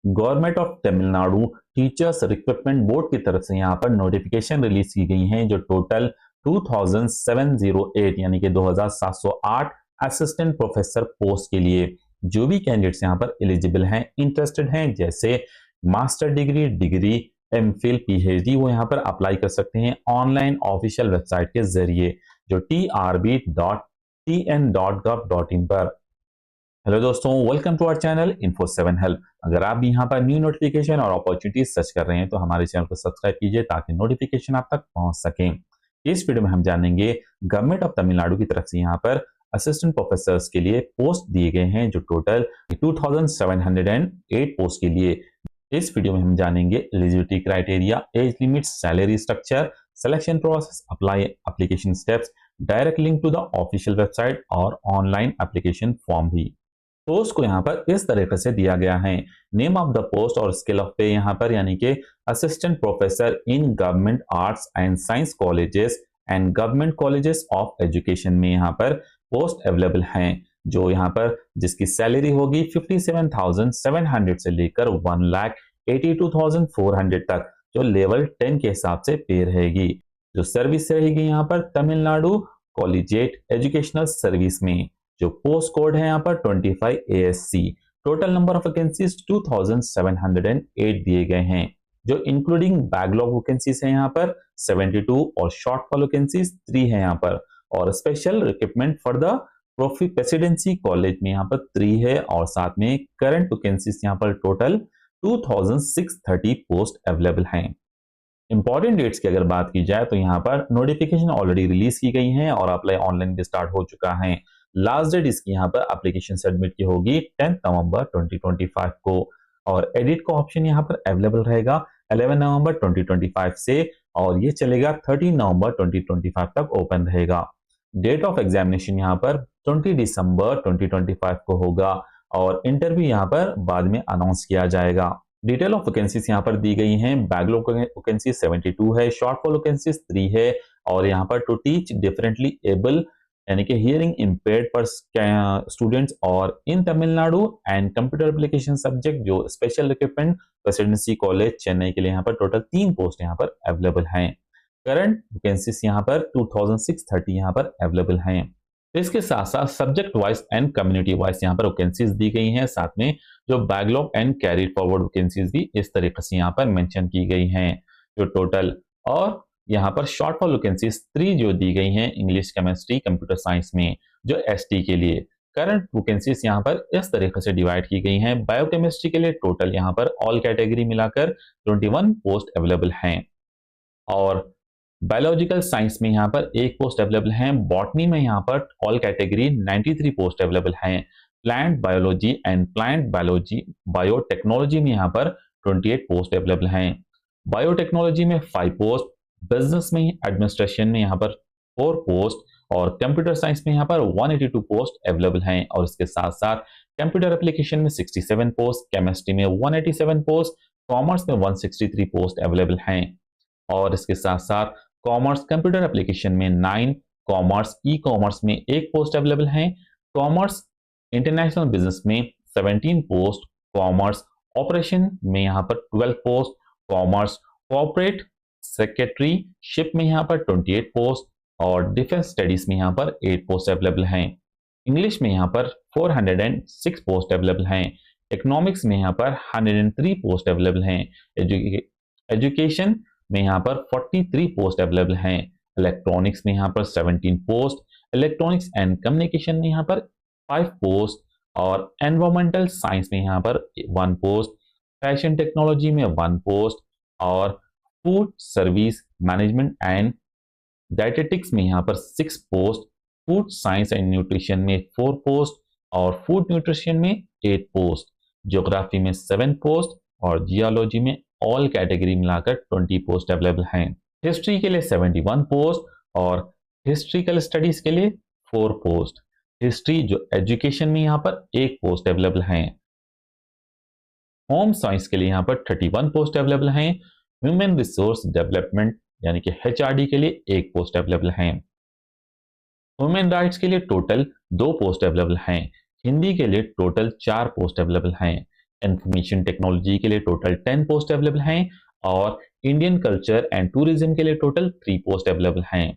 Government of Tamil Nadu teachers recruitment board की तरफ से यहाँ पर नोटिफिकेशन रिलीज की गई हैं जो टोटल 2708 यानी कि 2708 असिस्टेंट प्रोफेसर पोस्ट के लिए जो भी कैंडिडेट्स यहाँ पर एलिजिबल हैं, इंटरेस्टेड हैं, जैसे मास्टर डिग्री, एमफिल, पीएचडी, वो यहाँ पर अप्लाई कर सकते हैं ऑनलाइन ऑफिशियल वेबसाइट के जरिए जो trb.tn.gov.in पर। हेलो दोस्तों, welcome to our channel Info7 help. अगर आप भी यहाँ पर न्यू नोटिफिकेशन और अपॉर्चुनिटीज सर्च कर रहे हैं तो हमारे चैनल को सब्सक्राइब कीजिए ताकि नोटिफिकेशन आप तक पहुंच सके। इस वीडियो में हम जानेंगे गवर्नमेंट ऑफ तमिलनाडु की तरफ से यहाँ पर असिस्टेंट प्रोफेसर के लिए पोस्ट दिए गए हैं जो टोटल 2708 पोस्ट के लिए। इस वीडियो में हम जानेंगे eligibility criteria, age limit, salary structure, selection process, apply application steps, direct link to the official website और ऑनलाइन एप्लीकेशन फॉर्म भी। पोस्ट को यहाँ पर इस तरीके से दिया गया है। नेम ऑफ द पोस्ट और स्केल ऑफ पे यहाँ पर यानी कि assistant professor in government arts and science colleges and government colleges of education में यहाँ पर पोस्ट अवेलेबल हैं जो यहाँ पर जिसकी सैलरी होगी 57,700 से लेकर 1,82,400 तक जो लेवल 10 के हिसाब से पे रहेगी। जो सर्विस रहेगी यहाँ पर तमिलनाडु कॉलेजिएट एजुकेशनल सर्विस में जो पोस्ट कोड है यहाँ पर 25 ASC। Total number of vacancies 2708 दिए गए हैं जो इंक्लूडिंग बैकलॉग वैकेंसीज है यहाँ पर 72 और शॉर्टफॉल वैकेंसीज 3 है यहाँ पर, और special recruitment for the presidency college में यहाँ पर 3 है, और साथ में करंट वैकेंसीज यहाँ पर टोटल 2630 पोस्ट अवेलेबल हैं। इंपॉर्टेंट डेट्स की अगर बात की जाए तो यहाँ पर नोटिफिकेशन ऑलरेडी रिलीज की गई है और अप्लाई ऑनलाइन भी स्टार्ट हो चुका है। लास्ट डेट इसकी यहाँ पर एप्लीकेशन सबमिट की होगी 10 नवंबर 2025 को, और एडिट का ऑप्शन यहाँ पर अवेलेबल रहेगा 11 नवंबर 2025 से, और ये चलेगा 13 नवंबर 2025 तक ओपन रहेगा। डेट ऑफ एग्जामिनेशन यहाँ पर 20 दिसंबर 2025 को होगा, और इंटरव्यू यहाँ पर बाद में अनाउंस किया जाएगा। डिटेल ऑफ वैकेंसीज यहाँ पर दी गई हैं। बैकलॉग वैकेंसी 72 है, शॉर्टफॉल वैकेंसीज 3 है, और यहाँ पर टू टीच डिफरेंटली एबल यानी कि हियरिंग इम्पेयर्ड पर स्टूडेंट्स और in Tamil Nadu and computer application subject जो special recruitment presidency college Chennai के लिए यहाँ पर टोटल 3 पोस्ट यहाँ पर अवेलेबल हैं। करंट वैकेंसीज यहाँ पर 2630 यहाँ पर अवेलेबल हैं। इसके साथ साथ subject wise and community wise यहाँ पर वैकेंसीज दी गई हैं, साथ में जो backlog and carry forward vacancies भी इस तरीके से यहाँ पर मेंशन की गई हैं जो टोटल, और यहाँ पर शॉर्टफॉल वैकेंसीज 3 जो दी गई हैं इंग्लिश, केमिस्ट्री, कंप्यूटर साइंस में जो एसटी के लिए। करंट वैकेंसीज यहाँ पर इस तरीके से डिवाइड की गई हैं। बायोकेमिस्ट्री के लिए टोटल यहाँ पर ऑल कैटेगरी मिलाकर 21 पोस्ट अवेलेबल हैं, और बायोलॉजिकल साइंस में यहाँ पर 1 पोस्ट अवेलेबल है। बॉटनी में यहाँ पर ऑल कैटेगरी 93 पोस्ट अवेलेबल हैं। Plant biology and plant biology biotechnology में यहाँ पर 28 पोस्ट अवेलेबल हैं। बायोटेक्नोलॉजी में 5 पोस्ट, बिजनेस में एडमिनिस्ट्रेशन में यहाँ पर 4 पोस्ट, और कंप्यूटर साइंस में यहाँ पर 182 पोस्ट अवेलेबल हैं, और इसके साथ साथ कंप्यूटर एप्लीकेशन में 67 पोस्ट, केमिस्ट्री में 187 पोस्ट, कॉमर्स में 163 पोस्ट अवेलेबल हैं, और इसके साथ साथ कॉमर्स कंप्यूटर एप्लीकेशन में 9, कॉमर्स ई कॉमर्स में 1 पोस्ट अवेलेबल हैं, कॉमर्स इंटरनेशनल बिजनेस में 17 पोस्ट, कॉमर्स ऑपरेशन में यहाँ पर 12 पोस्ट, कॉमर्स कॉर्पोरेट सेक्रेटरीशिप में यहाँ पर 28 पोस्ट, और डिफेंस स्टडीज में यहाँ पर 8 पोस्ट अवेलेबल हैं। इंग्लिश में यहाँ पर 406 पोस्ट अवेलेबल हैं। इकोनॉमिक्स में यहाँ पर 103 पोस्ट अवेलेबल हैं। एजुकेशन में यहाँ पर 43 पोस्ट अवेलेबल हैं। इलेक्ट्रॉनिक्स में यहाँ पर 17 पोस्ट, इलेक्ट्रॉनिक्स एंड कम्युनिकेशन में यहाँ पर 5 पोस्ट, और एनवायरमेंटल साइंस में यहाँ पर 1 पोस्ट, फैशन टेक्नोलॉजी में 1 पोस्ट, और food service management and dietetics में यहाँ पर 6 post, food science and nutrition में 4 पोस्ट, और फूड न्यूट्रिशन में 8 पोस्ट, ज्योग्राफी में 7 पोस्ट, और जियोलॉजी में ऑल कैटेगरी मिलाकर 20 पोस्ट अवेलेबल हैं। हिस्ट्री के लिए 71 पोस्ट, और हिस्ट्रिकल स्टडीज के लिए 4 पोस्ट। हिस्ट्री जो एजुकेशन में यहाँ पर 1 पोस्ट अवेलेबल हैं। होम साइंस के लिए यहाँ पर 31 पोस्ट अवेलेबल हैं। ह्यूमन रिसोर्स डेवलपमेंट यानी कि HRD के लिए 1 पोस्ट अवेलेबल हैं। ह्यूमन राइट्स के लिए टोटल 2 पोस्ट अवेलेबल हैं। हिंदी के लिए टोटल 4 पोस्ट अवेलेबल हैं। इंफॉर्मेशन टेक्नोलॉजी के लिए टोटल 10 पोस्ट अवेलेबल हैं और इंडियन कल्चर एंड टूरिज्म के लिए टोटल 3 पोस्ट अवेलेबल हैं।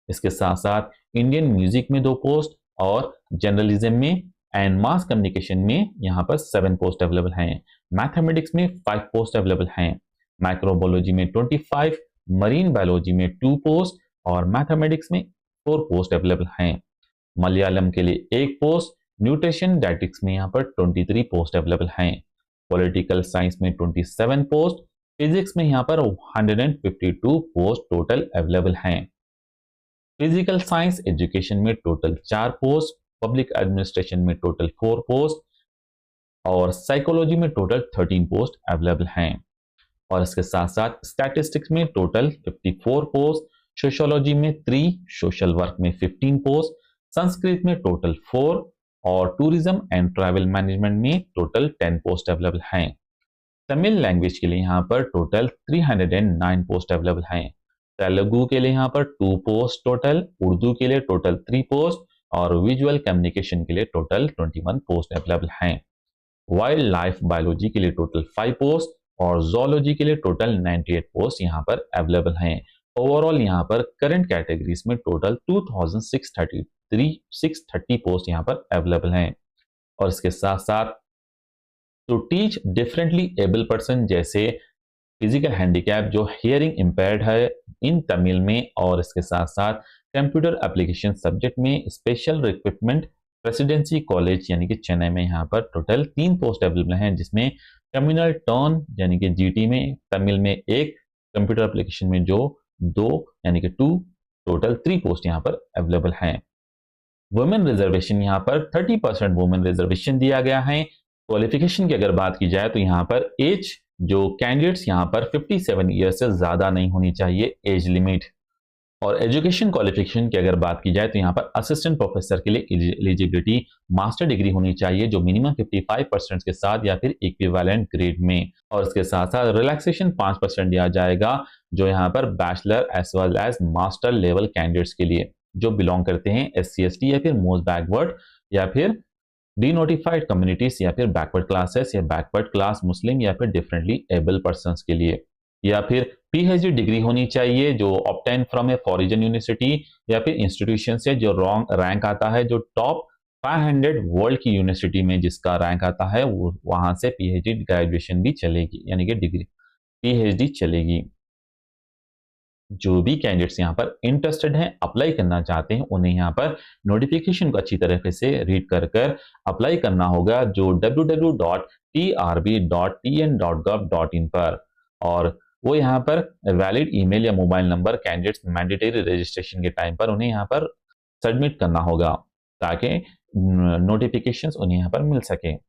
इसके साथ साथ इंडियन म्यूजिक में 2 पोस्ट और जर्नलिज्म में एंड मास कम्युनिकेशन में यहाँ पर 7 पोस्ट अवेलेबल हैं। मैथमेटिक्स में 5 पोस्ट अवेलेबल हैं। माइक्रोबायोलॉजी में 25, मरीन बायोलॉजी में 2 पोस्ट और मैथमेटिक्स में 4 पोस्ट अवेलेबल हैं। मलयालम के लिए 1 पोस्ट, न्यूट्रिशन डाइटिक्स में यहाँ पर 23 पोस्ट अवेलेबल हैं। पॉलिटिकल साइंस में 27 पोस्ट, फिजिक्स में यहाँ पर 152 पोस्ट टोटल अवेलेबल हैं। फिजिकल साइंस एजुकेशन में टोटल 4 पोस्ट, पब्लिक एडमिनिस्ट्रेशन में टोटल 4 पोस्ट और साइकोलॉजी में टोटल 13 पोस्ट अवेलेबल हैं। और इसके साथ साथ स्टैटिस्टिक्स में टोटल 54 पोस्ट, सोशियोलॉजी में 3, सोशल वर्क में 15 पोस्ट, संस्कृत में टोटल 4 और टूरिज्म एंड ट्रैवल मैनेजमेंट में टोटल 10 पोस्ट अवेलेबल हैं। तमिल लैंग्वेज के लिए यहाँ पर टोटल 309 पोस्ट अवेलेबल हैं। तेलुगु के लिए यहाँ पर 2 पोस्ट टोटल, उर्दू के लिए टोटल 3 पोस्ट और विजुअल कम्युनिकेशन के लिए टोटल 21 पोस्ट अवेलेबल हैं। वाइल्ड लाइफ बायोलॉजी के लिए टोटल 5 पोस्ट और जोलॉजी के लिए टोटल 98 पोस्ट यहाँ पर अवेलेबल हैं। ओवरऑल यहाँ पर करंट कैटेगरीज में टोटल 2630 पोस्ट यहाँ पर अवेलेबल हैं। और इसके साथ साथ to teach differently abled person जैसे फिजिकल हैंडीकैप जो हियरिंग इम्पेयर्ड है इन तमिल में, और इसके साथ साथ कंप्यूटर एप्लीकेशन सब्जेक्ट में स्पेशल रिक्रूटमेंट प्रेसिडेंसी कॉलेज यानी कि चेन्नई में यहाँ पर टोटल 3 पोस्ट अवेलेबल हैं, जिसमें कम्युनल टर्न यानी कि जीटी में, तमिल में 1, कंप्यूटर एप्लीकेशन में जो 2 यानी कि 2, टोटल 3 पोस्ट यहाँ पर अवेलेबल हैं। वुमेन रिजर्वेशन यहाँ पर 30% वुमेन रिजर्वेशन दिया गया है। क्वालिफिकेशन की अगर बात की जाए तो यहाँ पर एज जो कैंडिडेट्स यहाँ पर 57 ईयर से ज्यादा नहीं होनी चाहिए एज लिमिट। और एजुकेशन क्वालिफिकेशन की अगर बात की जाए तो यहाँ पर असिस्टेंट प्रोफेसर के लिए एलिजिबिलिटी मास्टर डिग्री होनी चाहिए जो मिनिमम 55% के साथ या फिर इक्विवेलेंट ग्रेड में। और इसके साथ साथ रिलैक्सेशन 5% दिया जाएगा जो यहाँ पर bachelor as well as master level candidates के लिए जो बिलोंग करते हैं SC ST या फिर मोस्ट बैकवर्ड या फिर डीनोटिफाइड कम्युनिटीज या फिर बैकवर्ड क्लासेस या बैकवर्ड क्लास मुस्लिम या फिर डिफरेंटली एबल पर्संस के लिए। या फिर PhD डिग्री होनी चाहिए जो obtain from a foreign university या फिर इंस्टीट्यूशन से जो रैंक आता है जो टॉप 500 वर्ल्ड की यूनिवर्सिटी में जिसका रैंक आता है वो वहां से PhD ग्रेजुएशन भी चलेगी यानी कि डिग्री PhD चलेगी। जो भी कैंडिडेट्स यहाँ पर इंटरेस्टेड हैं अप्लाई करना चाहते हैं उन्हें यहाँ पर नोटिफिकेशन को अच्छी तरीके से रीड कर अप्लाई करना होगा जो www.trb.tn.gov.in पर, और वो यहाँ पर वैलिड ईमेल या mobile number candidates mandatory registration के टाइम पर उन्हें यहाँ पर सबमिट करना होगा ताकि नोटिफिकेशंस उन्हें यहाँ पर मिल सके।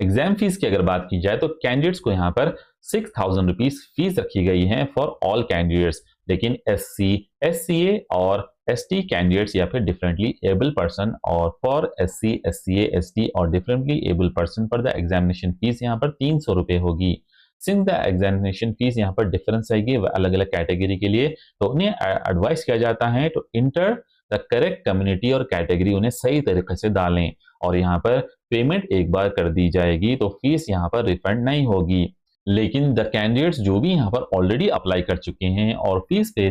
एग्जाम फीस की अगर बात की जाए तो कैंडिडेट्स को यहाँ पर 6,000 रुपीज फीस रखी गई है फॉर ऑल कैंडिडेट्स, लेकिन SC SCA और ST कैंडिडेट्स या फिर डिफरेंटली एबल पर्सन और फॉर SC SCA ST और डिफरेंटली एबल पर्सन पर द एग्जामिनेशन फीस यहाँ पर 300 रुपए होगी। सिंस द एग्जामिनेशन फीस यहाँ पर डिफरेंस आएगी अलग अलग कैटेगरी के लिए, तो उन्हें एडवाइस किया जाता है तो इंटर द करेक्ट कम्युनिटी और कैटेगरी उन्हें सही तरीके से डालें और यहाँ पर पेमेंट एक बार कर दी जाएगी तो फीस यहाँ पर रिफंड नहीं होगी। लेकिन द कैंडिडेट्स जो भी यहाँ पर ऑलरेडी अप्लाई कर चुके हैं और फीस पे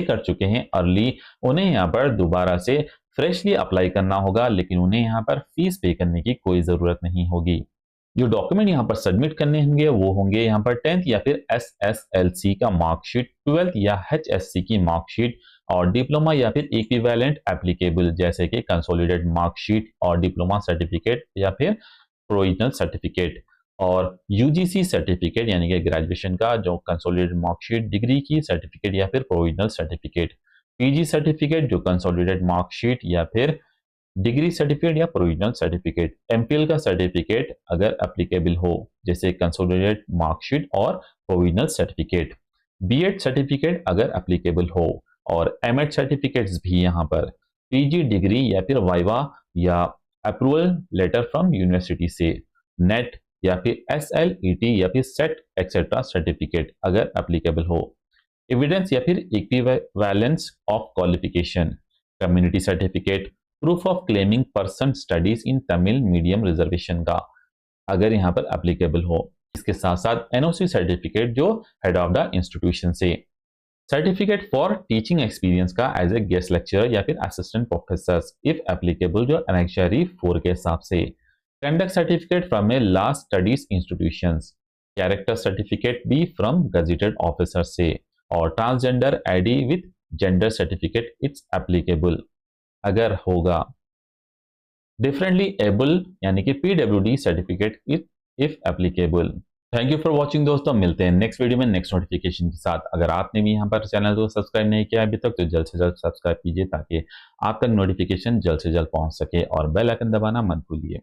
कर चुके हैं अर्ली, उन्हें यहाँ पर दोबारा से फ्रेशली अप्लाई करना होगा, लेकिन उन्हें यहाँ पर फीस पे करने की कोई ज़रूरत नहीं होगी। जो डॉक्यूमेंट यहाँ पर सबमिट करने होंगे वो होंगे यहाँ पर 10th या फिर SSLC का मार्कशीट, 12th या HSC की मार्कशीट और डिप्लोमा या फिर इक्विवेलेंट एप्लीकेबल जैसे कि कंसोलिडेटेड मार्कशीट और डिप्लोमा सर्टिफिकेट या फिर प्रोविजनल सर्टिफिकेट और UGC सर्टिफिकेट यानी कि ग्रेजुएशन का जो कंसोलिडेटेड मार्कशीट, डिग्री की सर्टिफिकेट या फिर प्रोविजनल सर्टिफिकेट, PG सर्टिफिकेट जो कंसोलिडेटेड मार्कशीट या फिर डिग्री सर्टिफिकेट या प्रोविजनल सर्टिफिकेट, MPhil का सर्टिफिकेट अगर एप्लीकेबल हो जैसे कंसोलिडेटेड मार्कशीट और प्रोविजनल सर्टिफिकेट, BEd सर्टिफिकेट अगर एप्लीकेबल हो और MAd सर्टिफिकेट्स भी यहाँ पर, PG डिग्री या फिर वाइवा या अप्रूवल लेटर फ्रॉम यूनिवर्सिटी से, नेट या फिर SLET या फिर सेट एक्सेट्रा सर्टिफिकेट अगर एप्लीकेबल हो, एविडेंस या फिर equivalence of qualification, community certificate, proof of claiming person studies in Tamil medium reservation का, अगर यहाँ पर एप्लीकेबल हो। इसके साथ साथ एनओसी सर्टिफिकेट जो हेड ऑफ द इंस्टीट्यूशन से, सर्टिफिकेट फॉर टीचिंग एक्सपीरियंस का एज ए गेस्ट लेक्चरर या फिर असिस्टेंट प्रोफेसर इफ एप्लीकेबल जो एनेक्चरी 4 के हिसाब से, conduct certificate from A last studies institutions, character certificate भी फ्रॉम गजेटेड ऑफिसर से, और transgender ID with gender certificate it's applicable अगर होगा, डिफरेंटली एबल यानी कि PWD certificate if applicable. Thank you for watching दोस्तों, मिलते हैं नेक्स्ट वीडियो में नेक्स्ट नोटिफिकेशन के साथ। अगर आपने भी यहाँ पर चैनल को सब्सक्राइब नहीं किया अभी तक तो जल्द से जल्द सब्सक्राइब कीजिए ताकि आप तक नोटिफिकेशन जल्द से जल्द पहुंच सके, और बेल आइकन दबाना मत भूलिए।